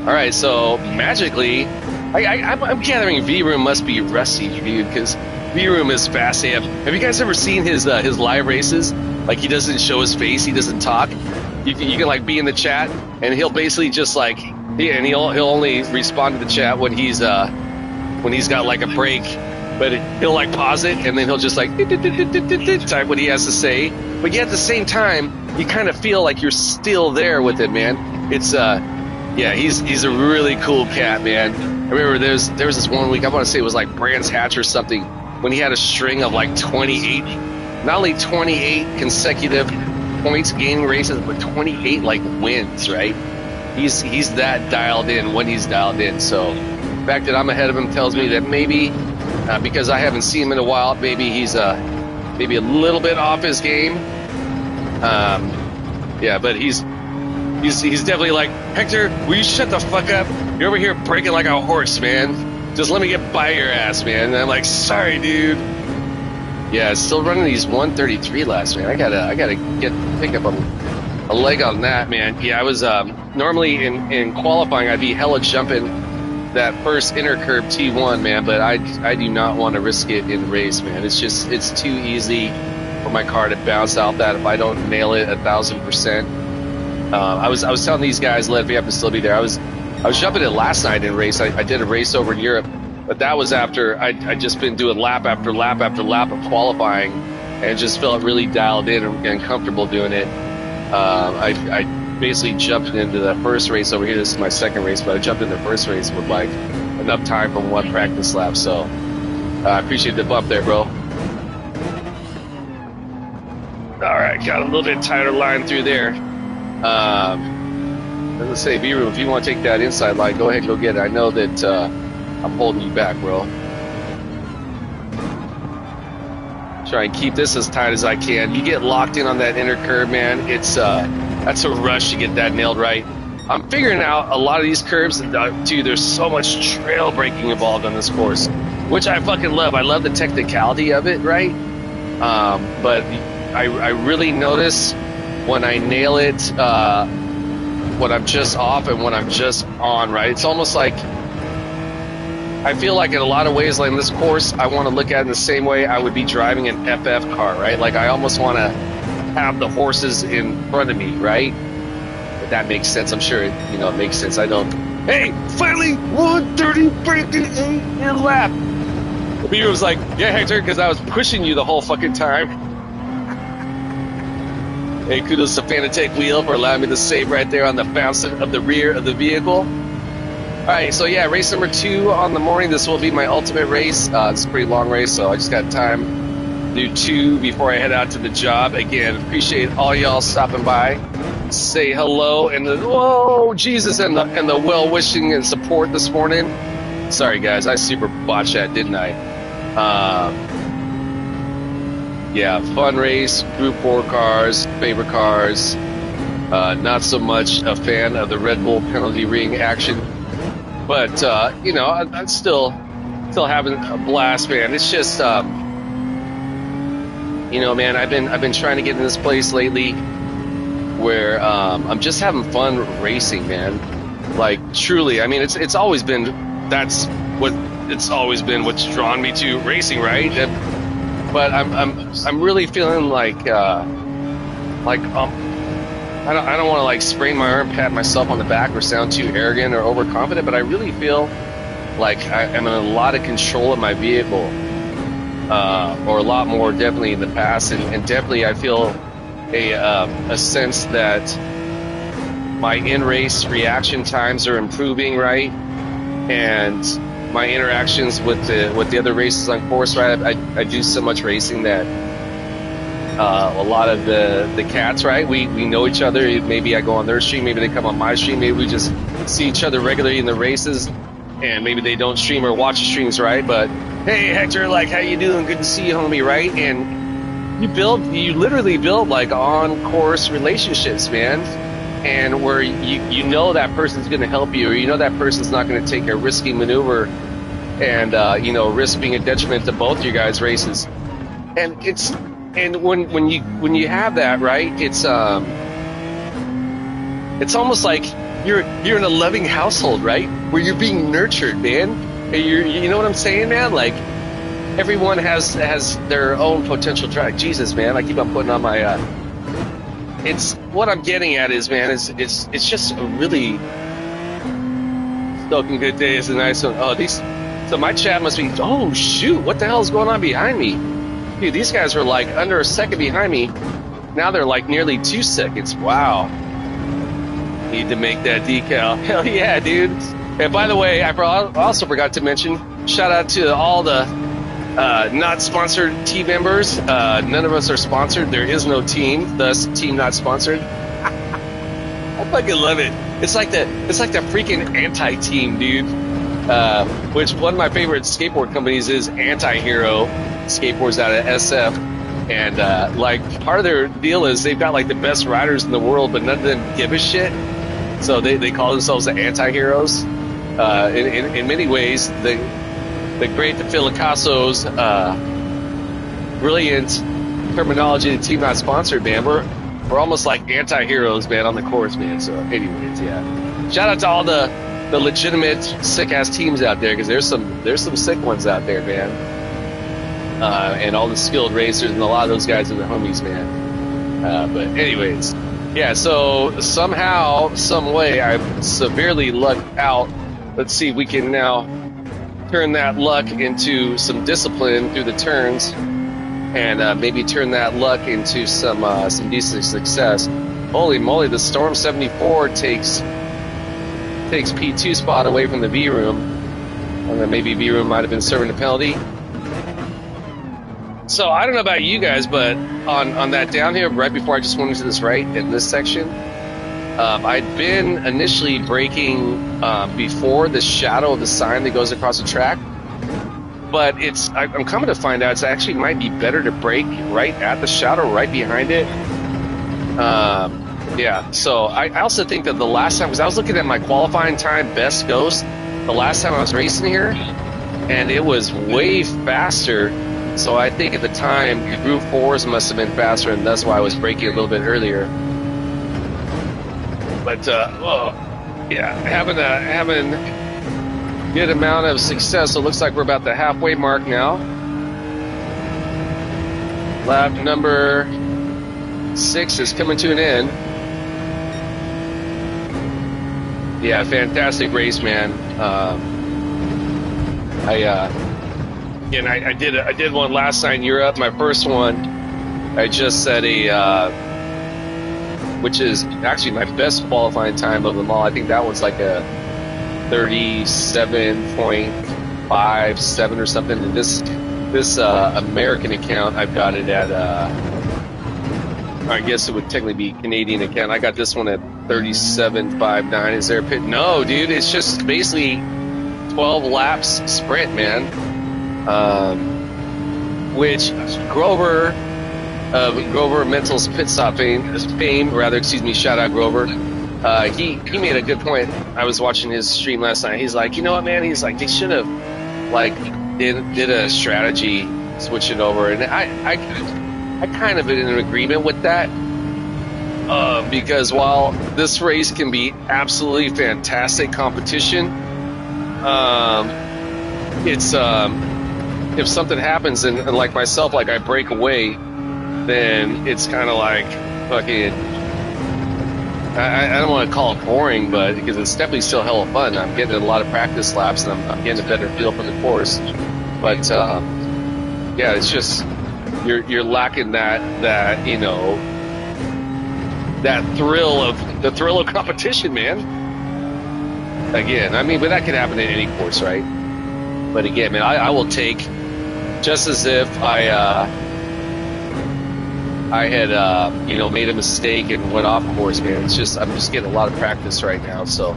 All right, so magically, I'm gathering V-Room must be rusty, dude, because V-Room is fast AF. Have you guys ever seen his live races? Like, he doesn't show his face, he doesn't talk. You can like be in the chat, and he'll basically just like, he'll only respond to the chat when he's got like a break, but he'll like pause it, and then he'll just like type what he has to say. But yet at the same time, you kind of feel like you're still there with it, man. It's he's a really cool cat, man. I remember there was this one week, I want to say it was like Brands Hatch or something, when he had a string of like 28. Not only 28 consecutive points gaining races, but 28 like wins, right? He's that dialed in when he's dialed in. So the fact that I'm ahead of him tells me that maybe because I haven't seen him in a while, maybe he's maybe a little bit off his game. But he's definitely like, Hector, will you shut the fuck up? You're over here breaking like a horse, man. Just let me get by your ass, man. And I'm like, sorry, dude. Yeah, still running these 133 laps, man. I gotta pick up on a leg on that, man. Yeah, I was normally in qualifying, I'd be hella jumping that first inner curb T1, man, but I do not want to risk it in the race, man. It's too easy for my car to bounce out that if I don't nail it 1,000%. I was telling these guys, let me have to still be there. I was jumping it last night in a race. I did a race over in Europe, but that was after I'd just been doing lap after lap after lap of qualifying, and just felt really dialed in and comfortable doing it. I basically jumped into the first race over here. This is my second race, but I jumped in the first race with like enough time from one practice lap. So I appreciate the bump there, bro. All right, got a little bit tighter line through there. Let's say, V-Room, if you want to take that inside line, go ahead and go get it. I know that I'm holding you back, bro. Try and keep this as tight as I can. You get locked in on that inner curve, man. That's a rush to get that nailed right. I'm figuring out a lot of these curves, too, there's so much trail braking involved on this course, which I fucking love. I love the technicality of it, right? But I really notice when I nail it, when I'm just off and when I'm just on, right? It's almost like, I feel like in a lot of ways, like in this course, I want to look at it in the same way I would be driving an FF car, right? Like I almost want to have the horses in front of me, right? If that makes sense, I'm sure it makes sense. I don't. Hey, finally 130 breaking in lap. The beer was like, yeah, Hector, because I was pushing you the whole fucking time. Hey, kudos to Fanatec Wheel for allowing me to save right there on the facet of the rear of the vehicle. All right, so yeah, race number 2 on the morning. This will be my ultimate race. It's a pretty long race, so I just got time to do 2 before I head out to the job. Again, appreciate all y'all stopping by. Say hello and Jesus and the well wishing and support this morning. Sorry guys, I super botched that, didn't I? Yeah, fun race, Group 4 cars, favorite cars. Not so much a fan of the Red Bull penalty ring action. But I'm still having a blast, man. It's just man, I've been trying to get in this place lately where I'm just having fun racing, man. Like truly, I mean, it's always been what's drawn me to racing, right? But I'm really feeling like I don't want to like sprain my arm, pat myself on the back, or sound too arrogant or overconfident, but I really feel like I'm in a lot of control of my vehicle, or a lot more definitely in the past, and definitely I feel a sense that my in-race reaction times are improving, right? And my interactions with the other races on course, right? I do so much racing that a lot of the cats, right? We know each other. Maybe I go on their stream, maybe they come on my stream, maybe we just see each other regularly in the races, and maybe they don't stream or watch the streams, right? But hey, Hector, like, how you doing? Good to see you, homie, right? And you literally build like on course relationships, man, and where you know that person's going to help you, or you know that person's not going to take a risky maneuver and risk being a detriment to both your guys' races. And when you have that, right, it's almost like you're in a loving household, right, where you're being nurtured, man. And you know what I'm saying, man? Like everyone has their own potential drive. Jesus, man, I keep on putting on my it's what I'm getting at is, man, it's just a really Stoking good day is a nice one. So my chat must be, oh shoot, what the hell is going on behind me? Dude, these guys were like under a second behind me. Now they're like nearly 2 seconds. Wow. Need to make that decal. Hell yeah, dude. And by the way, I also forgot to mention, shout out to all the not sponsored team members. None of us are sponsored. There is no team, thus team not sponsored. I fucking love it. It's like the freaking anti-team, dude. Which one of my favorite skateboard companies is Anti-Hero Skateboards out of SF, and like part of their deal is they've got like the best riders in the world, but none of them give a shit. So they call themselves the Anti-Heroes. In many ways, the great Phil Licasso's brilliant terminology, the team not sponsored, man. we're almost like anti-heroes, man, on the course, man. So, anyways, yeah. Shout out to all the legitimate sick ass teams out there, because there's some sick ones out there, man. And all the skilled racers, and a lot of those guys are the homies, man. But anyways, yeah. So somehow, some way, I severely lucked out. Let's see if we can now turn that luck into some discipline through the turns, and maybe turn that luck into some decent success. Holy moly, the Storm 74 takes P2 spot away from the V room. And then maybe V room might have been serving a penalty. So I don't know about you guys, but on that down here, right before I just went into this right in this section, I'd been initially braking before the shadow of the sign that goes across the track. But I'm coming to find out it's actually might be better to brake right at the shadow, right behind it. Yeah, so I also think that the last time, because I was looking at my qualifying time, best ghost, the last time I was racing here, and it was way faster. So I think at the time, Group 4s must have been faster, and that's why I was braking a little bit earlier. But, yeah, having a good amount of success. So it looks like we're about the halfway mark now. Lap number 6 is coming to an end. Yeah, fantastic race, man. I did one last night in Europe. My first one, I just set which is actually my best qualifying time of them all. I think that one's like a 37.57 or something. And this American account, I've got it at I guess it would technically be Canadian account. I got this one at 37.59. Is there a pit? No, dude. It's just basically 12 laps sprint, man. Which Grover Mental's pit stop fame, shout out Grover. He made a good point. I was watching his stream last night. He's like, you know what, man? He's like, they should have did a strategy, switch it over, and I kind of in agreement with that, because while this race can be absolutely fantastic competition, it's if something happens and like myself, like I break away, then it's kind of like fucking. I don't want to call it boring, but because it's definitely still hella fun. I'm getting a lot of practice laps, and I'm getting a better feel for the course. But yeah, it's just. You're lacking that that thrill of competition, man. Again, I mean, but that could happen in any course, right? But again, man, I will take just as if I had made a mistake and went off course, man. It's just I'm just getting a lot of practice right now, so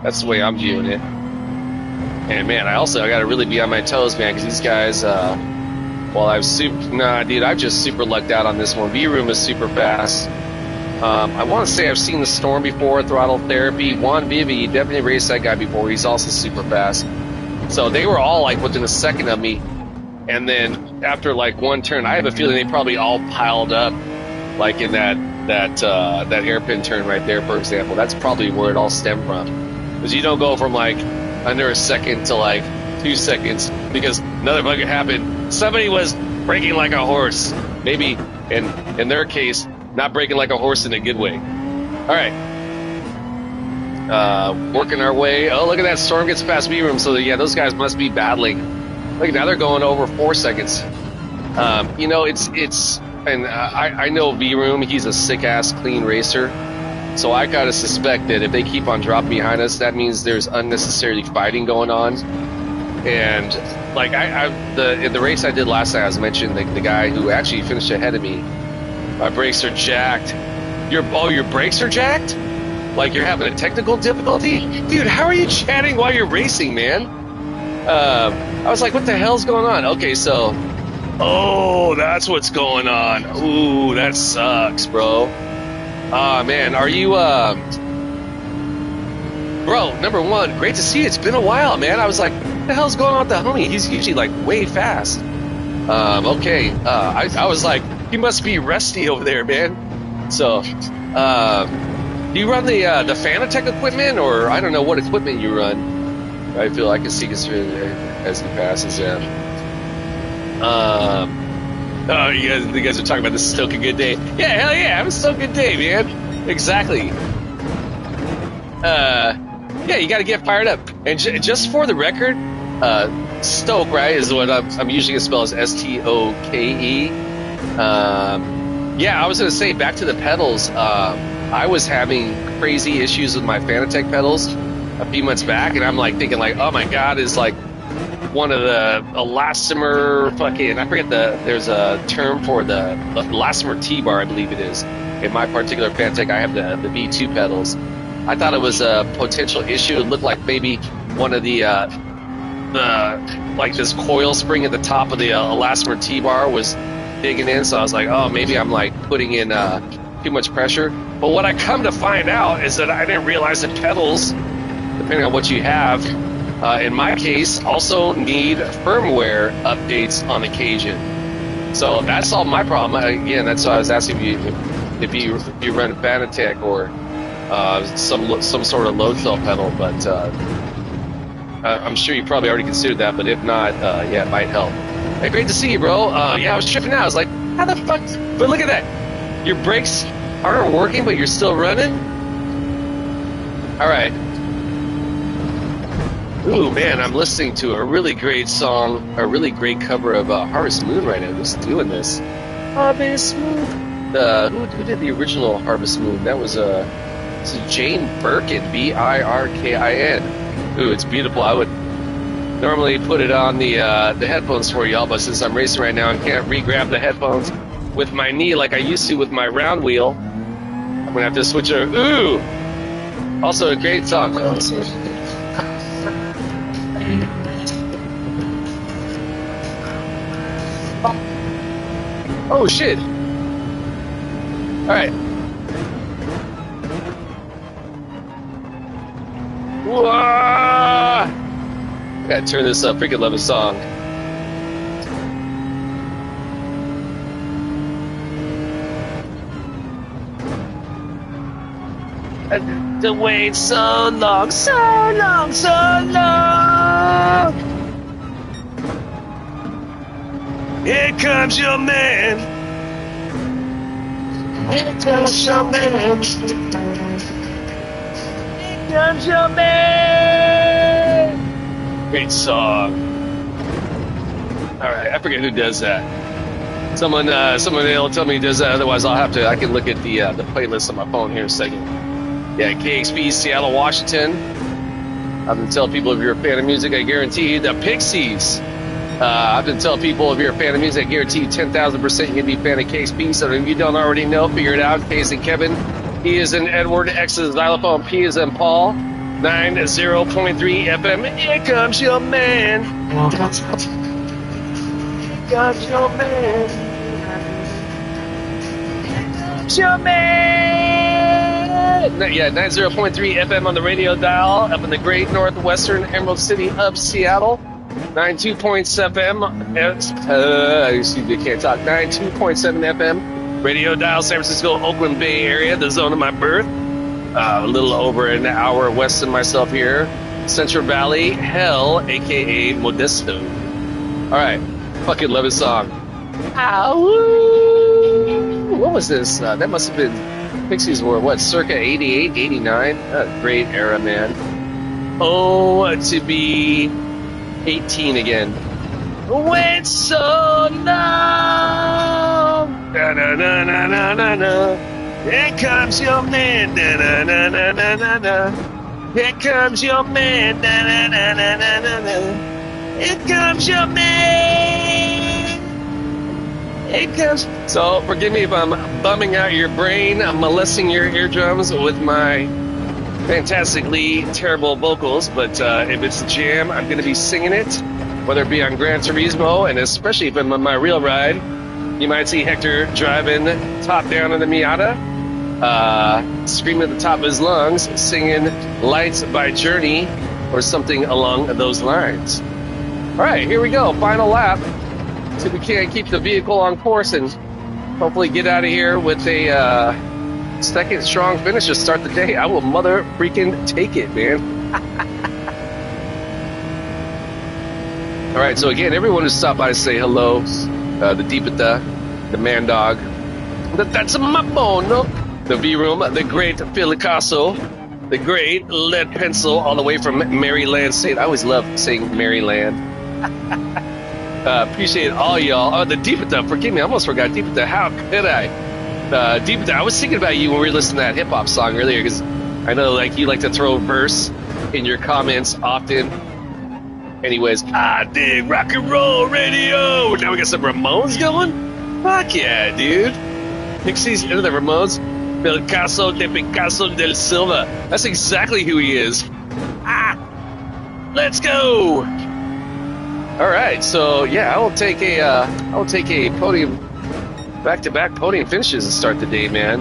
that's the way I'm viewing it. And man, I got to really be on my toes, man, because these guys. I've just super lucked out on this one. V-Room is super fast. I want to say I've seen the Storm before, Throttle Therapy. Juan Vivi, definitely raced that guy before. He's also super fast. So they were all like within a second of me. And then after like one turn, I have a feeling they probably all piled up like in that hairpin turn right there, for example. That's probably where it all stemmed from. Because you don't go from like under a second to like 2 seconds, because another bug happened. Somebody was braking like a horse. Maybe, in their case, not braking like a horse in a good way. All right. Working our way. Oh, look at that. Storm gets past V-Room. So, yeah, those guys must be battling. Look, now they're going over 4 seconds. I know V-Room. He's a sick-ass clean racer. So I got to suspect that if they keep on dropping behind us, that means there's unnecessarily fighting going on. And like in the race I did last night, I was mentioning the guy who actually finished ahead of me. My brakes are jacked. Your brakes are jacked? Like you're having a technical difficulty? Dude, how are you chatting while you're racing, man? I was like, what the hell's going on? Okay, so, that's what's going on. Ooh, that sucks, bro. Man, are you, bro, number one, great to see you. It's been a while, man. I was like, what the hell's going on with the homie? He's usually like way fast. Okay. I was like, he must be rusty over there, man. So, do you run the Fanatec equipment, or I don't know what equipment you run? I feel I can see as he passes in. Oh, you guys are talking about this Stoke a good day. Yeah, hell yeah, I'm a Stoke good day, man. Exactly. Yeah, you got to get fired up. And just for the record, Stoke, right, is what I'm usually going to spell as S-T-O-K-E. Yeah, I was going to say, back to the pedals, I was having crazy issues with my Fanatec pedals a few months back, and I'm like thinking like, oh my God, is like one of the elastomer fucking, I forget there's a term for the elastomer T-bar, I believe it is. In my particular Fanatec, I have the V2 pedals. I thought it was a potential issue. It looked like maybe one of the like this coil spring at the top of the elastomer T-bar was digging in. So I was like, oh, maybe I'm like putting in too much pressure. But what I come to find out is that I didn't realize that pedals, depending on what you have, in my case, also need firmware updates on occasion. So that's all my problem. Again, that's why I was asking you if you run Fanatec or some sort of load cell pedal, but I'm sure you probably already considered that, but if not, yeah, it might help. Hey, great to see you, bro. Yeah, I was tripping out. I was like, how the fuck? But look at that. Your brakes aren't working, but you're still running? All right. Ooh, man, I'm listening to a really great song, a really great cover of Harvest Moon right now. Just doing this. Harvest Moon. Who did the original Harvest Moon? That was Jane Birkin, B-I-R-K-I-N. Ooh, it's beautiful. I would normally put it on the headphones for y'all, but since I'm racing right now and can't re-grab the headphones with my knee like I used to with my round wheel, I'm going to have to switch over. Ooh! Also a great song. Oh, shit. All right. Whoa! Gotta turn this up. Freaking love this song. I had to wait so long, so long, so long. Here comes your man. Here comes your man. Here comes your man. Great song. All right, I forget who does that. Someone will tell me who does that. Otherwise, I can look at the playlist on my phone here in a second. Yeah, KXP, Seattle, Washington. I've been telling people if you're a fan of music, I guarantee you the Pixies. I've been telling people if you're a fan of music, I guarantee you 10,000% you're going to be a fan of KXP. So if you don't already know, figure it out. K is in Kevin. E is in Edward. X is xylophone. P is in Paul. 90.3 FM. Here comes your man. Here comes your man. Here comes your man. Yeah, 90.3 FM on the radio dial up in the great northwestern Emerald City of Seattle. 92.7 excuse me, can't talk. 92.7 FM radio dial, San Francisco, Oakland Bay area, the zone of my birth. A little over an hour west of myself here, Central Valley, hell, aka Modesto. All right, fucking love this song. Ow! What was this? That must have been Pixies were what, circa 88, 89? Great era, man. Oh, to be 18 again. Wait so long. Na na na na na na na. Here comes your man. Na na na na na na na. Here comes your man. Na na na na na na na. Here comes your man. Here comes. So forgive me if I'm bumming out your brain. I'm molesting your eardrums with my fantastically terrible vocals, but if it's a jam, I'm going to be singing it, whether it be on Gran Turismo, and especially if I'm on my real ride. You might see Hector driving top down in the Miata, screaming at the top of his lungs, singing Lights by Journey, or something along those lines. All right, here we go, final lap. See if we can't keep the vehicle on course and hopefully get out of here with a second strong finish to start the day. I will mother freaking take it, man. All right, so again, everyone who stopped by to say hello, the Deepita, the Man Dog, that's my bono, the V-Room, the great Filicasso, the great Lead Pencil, all the way from Maryland State. I always love saying Maryland. Appreciate all y'all. Oh, the Deepita, forgive me, I almost forgot Deepita. How could I? Deepita, I was thinking about you when we were listening to that hip-hop song earlier, because I know like you like to throw a verse in your comments often. Anyways, I dig rock and roll radio. Now we got some Ramones going? Fuck yeah, dude. Pixies into the Ramones. Picasso de Picasso del Silva. That's exactly who he is. Let's go. All right, so yeah, I will take a podium, back-to-back podium finishes to start the day, man.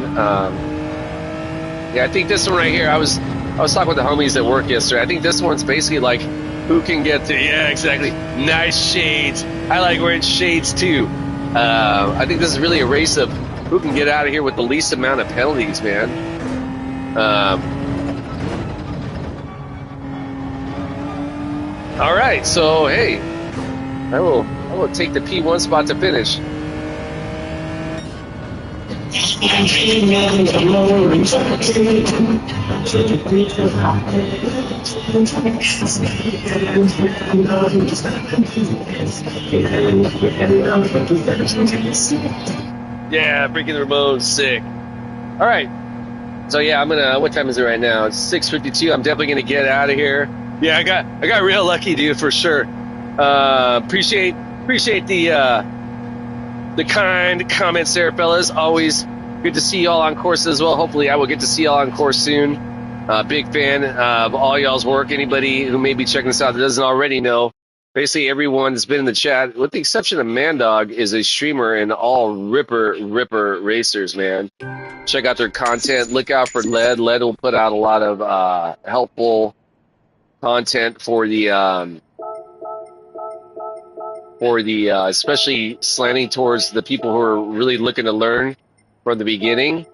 Yeah, I think this one right here. I was talking with the homies at work yesterday. I think this one's basically like who can get to. Yeah, exactly. Nice shades. I like wearing shades too. I think this is really a race of who can get out of here with the least amount of penalties, man. All right, so hey, I will take the P1 spot to finish. Yeah, freaking Ramones, sick. All right, so yeah, I'm gonna. What time is it right now? It's 6:52. I'm definitely gonna get out of here. Yeah, I got real lucky, dude, for sure. Appreciate the kind comments there, fellas. Always good to see y'all on course as well. Hopefully I will get to see y'all on course soon. Big fan of all y'all's work. Anybody who may be checking this out that doesn't already know, basically everyone that's been in the chat, with the exception of Mandog, is a streamer and all ripper racers, man. Check out their content. Look out for Lead. Lead will put out a lot of helpful content for the especially slanting towards the people who are really looking to learn from the beginning.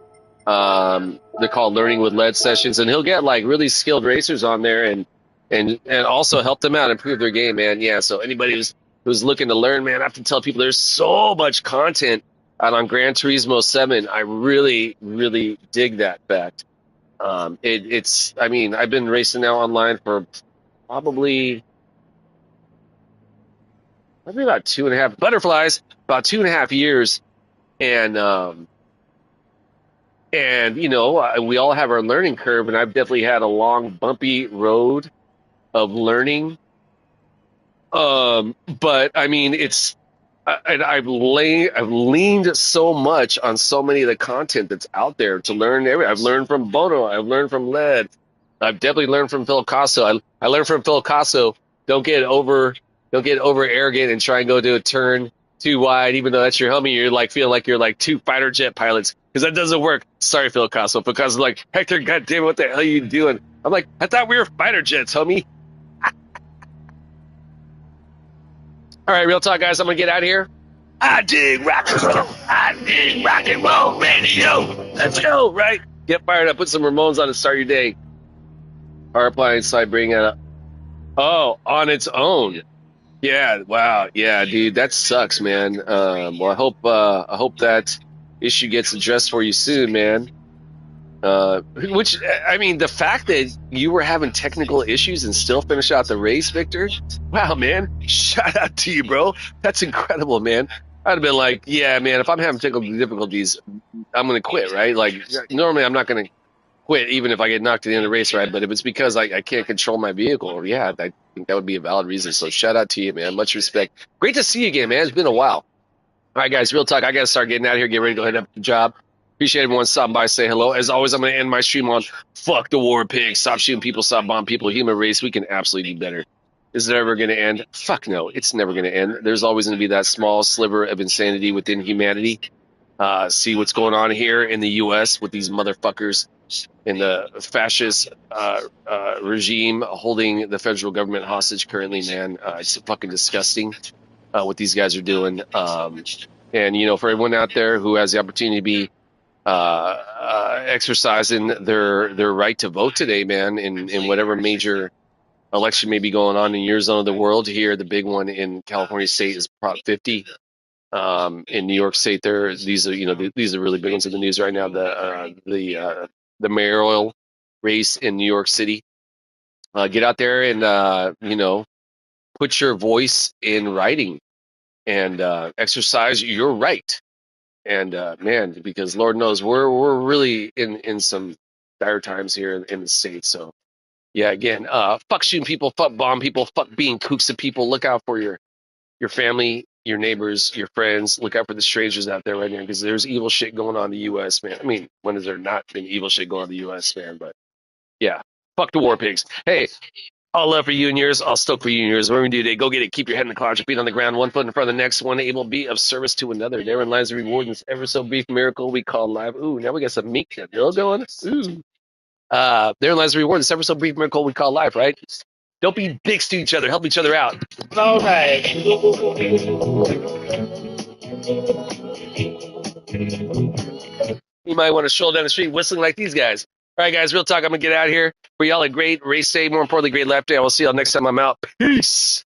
They're called Learning with Lead sessions, and he'll get like really skilled racers on there and also help them out, improve their game, man. Yeah, so anybody who's looking to learn, man, I have to tell people there's so much content out on Gran Turismo 7. I really dig that fact. It's I mean, I've been racing now online for probably about 2.5 years, and you know, we all have our learning curve, and I've definitely had a long bumpy road of learning. But I mean, I've leaned so much on so many of the content that's out there to learn. I've learned from Bono. I've learned from Lead. I've definitely learned from Phil Casso. I learned from Phil Casso. Don't get over arrogant and try and go to a turn too wide, even though that's your homie. You're like feeling like you're like two fighter jet pilots, because that doesn't work. Sorry, Phil Casso. Because like, Hector, goddamn, what the hell are you doing? I'm like, I thought we were fighter jets, homie. All right, real talk, guys. I'm gonna get out of here. I dig rock and roll. I dig rock and roll radio. Let's go, right? Get fired up. Put some Ramones on and start your day. Our appliance side, bring it up. Oh, on its own. Yeah. Wow. Yeah, dude, that sucks, man. Well, I hope that issue gets addressed for you soon, man. Which, I mean, the fact that you were having technical issues and still finish out the race, Victor, wow, man, shout out to you, bro. That's incredible, man. I'd have been like, yeah, man, if I'm having technical difficulties, I'm going to quit, right? Like, normally I'm not going to quit even if I get knocked at the end of the race, right? But if it's because I can't control my vehicle, yeah, I think that would be a valid reason. So shout out to you, man. Much respect. Great to see you again, man. It's been a while. All right, guys, real talk. I got to start getting out of here, get ready to go head up to the job. Appreciate everyone stopping by, say hello. As always, I'm going to end my stream on fuck the war pigs. Stop shooting people, stop bombing people. Human race, we can absolutely do better. Is it ever going to end? Fuck no, it's never going to end. There's always going to be that small sliver of insanity within humanity. See what's going on here in the U.S. with these motherfuckers in the fascist regime holding the federal government hostage currently, man. It's fucking disgusting what these guys are doing. And, you know, for everyone out there who has the opportunity to be exercising their right to vote today, man, in whatever major election may be going on in your zone of the world. Here, the big one in California State is Prop 50. In New York State, these are these are really big ones in the news right now. The mayoral race in New York City. Get out there and put your voice in writing and exercise your right. And man, because Lord knows we're really in some dire times here in the States. So yeah, again, fuck shooting people, fuck bomb people, fuck being kooks of people. Look out for your family, your neighbors, your friends. Look out for the strangers out there right now, because there's evil shit going on in the U.S., man. I mean, when has there not been evil shit going on in the U.S., man? But yeah, fuck the war pigs. Hey, all love for you and yours. I'll stoke for you and yours. Whatever we do today, go get it. Keep your head in the clouds, your feet on the ground, one foot in front of the next, one able to be of service to another. Therein lies the reward in this ever so brief miracle we call life. Ooh, now we got some meat bill going. Ooh. Therein lies the reward in this ever so brief miracle we call life, right? Don't be dicks to each other. Help each other out. All right. You might want to stroll down the street whistling like these guys. All right, guys, real talk. I'm going to get out of here. For y'all, a great race day. More importantly, great lap day. I will see y'all next time I'm out. Peace.